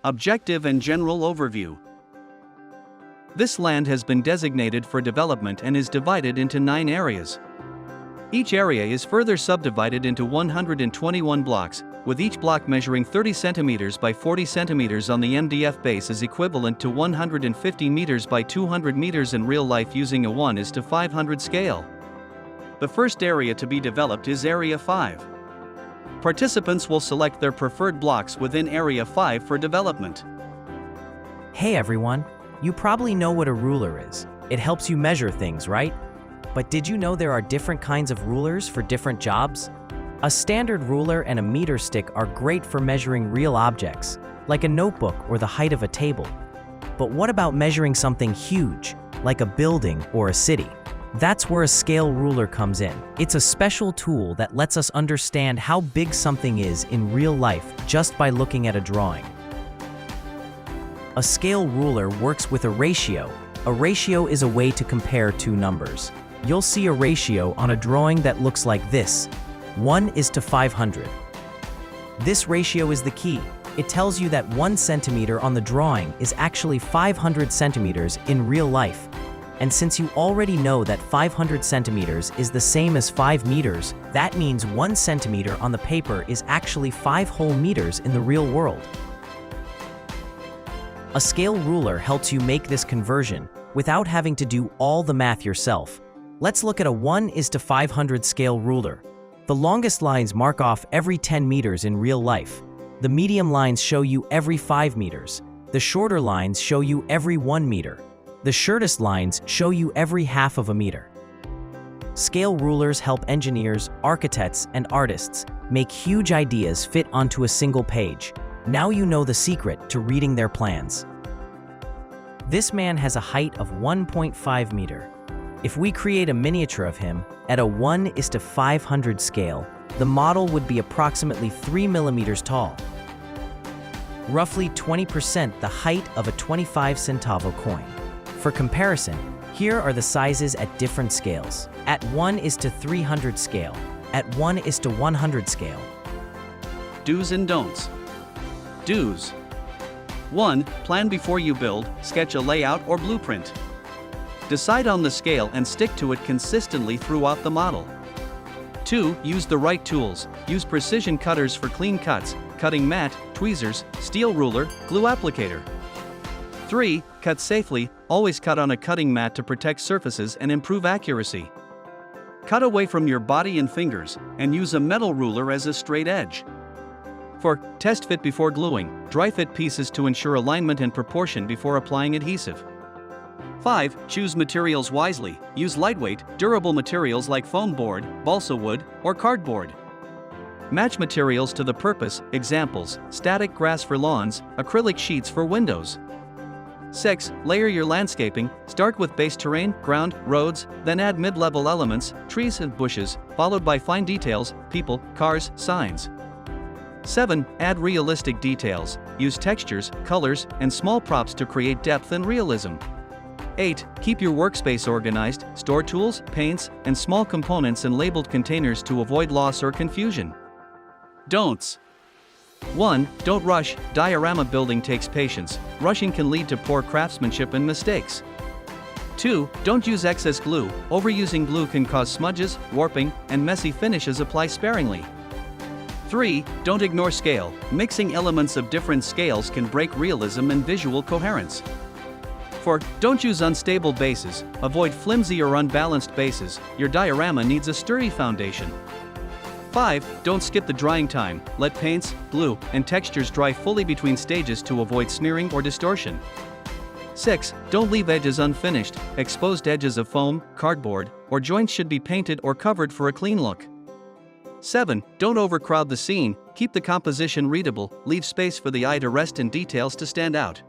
Objective and general overview. This land has been designated for development and is divided into 9 areas. Each area is further subdivided into 121 blocks, with each block measuring 30 centimeters by 40 centimeters on the MDF base is equivalent to 150 meters by 200 meters in real life using a 1:500 scale. The first area to be developed is Area 5. Participants will select their preferred blocks within Area 5 for development. Hey everyone, you probably know what a ruler is. It helps you measure things, right? But did you know there are different kinds of rulers for different jobs? A standard ruler and a meter stick are great for measuring real objects, like a notebook or the height of a table. But what about measuring something huge, like a building or a city? That's where a scale ruler comes in. It's a special tool that lets us understand how big something is in real life just by looking at a drawing. A scale ruler works with a ratio. A ratio is a way to compare two numbers. You'll see a ratio on a drawing that looks like this: 1:500. This ratio is the key. It tells you that 1 centimeter on the drawing is actually 500 centimeters in real life. And since you already know that 500 centimeters is the same as 5 meters, that means 1 centimeter on the paper is actually 5 whole meters in the real world. A scale ruler helps you make this conversion without having to do all the math yourself. Let's look at a 1:500 scale ruler. The longest lines mark off every 10 meters in real life. The medium lines show you every 5 meters. The shorter lines show you every 1 meter. The shortest lines show you every half of a meter. Scale rulers help engineers, architects, and artists make huge ideas fit onto a single page. Now you know the secret to reading their plans. This man has a height of 1.5 meter. If we create a miniature of him at a 1:500 scale, the model would be approximately 3 millimeters tall. Roughly 20% the height of a 25 centavo coin. For comparison, here are the sizes at different scales. At 1:300 scale, at 1:100 scale. Do's and don'ts. Do's. 1. Plan before you build, sketch a layout or blueprint. Decide on the scale and stick to it consistently throughout the model. 2. Use the right tools. Use precision cutters for clean cuts, cutting mat, tweezers, steel ruler, glue applicator. 3. Cut safely. Always cut on a cutting mat to protect surfaces and improve accuracy. Cut away from your body and fingers, and use a metal ruler as a straight edge. 4. Test fit before gluing. Dry fit pieces to ensure alignment and proportion before applying adhesive. 5. Choose materials wisely. Use lightweight, durable materials like foam board, balsa wood, or cardboard. Match materials to the purpose, examples, static grass for lawns, acrylic sheets for windows. 6. Layer your landscaping. Start with base terrain, ground, roads, then add mid-level elements, trees and bushes, followed by fine details, people, cars, signs. 7. Add realistic details. Use textures, colors, and small props to create depth and realism. 8. Keep your workspace organized. Store tools, paints, and small components in labeled containers to avoid loss or confusion. Don'ts. 1. Don't rush. Diorama building takes patience. Rushing can lead to poor craftsmanship and mistakes. 2. Don't use excess glue. Overusing glue can cause smudges, warping, and messy finishes. Apply sparingly. 3. Don't ignore scale. Mixing elements of different scales can break realism and visual coherence. 4. Don't use unstable bases. Avoid flimsy or unbalanced bases. Your diorama needs a sturdy foundation. 5. Don't skip the drying time. Let paints, glue, and textures dry fully between stages to avoid smearing or distortion. 6. Don't leave edges unfinished. Exposed edges of foam, cardboard, or joints should be painted or covered for a clean look. 7. Don't overcrowd the scene. Keep the composition readable. Leave space for the eye to rest and details to stand out.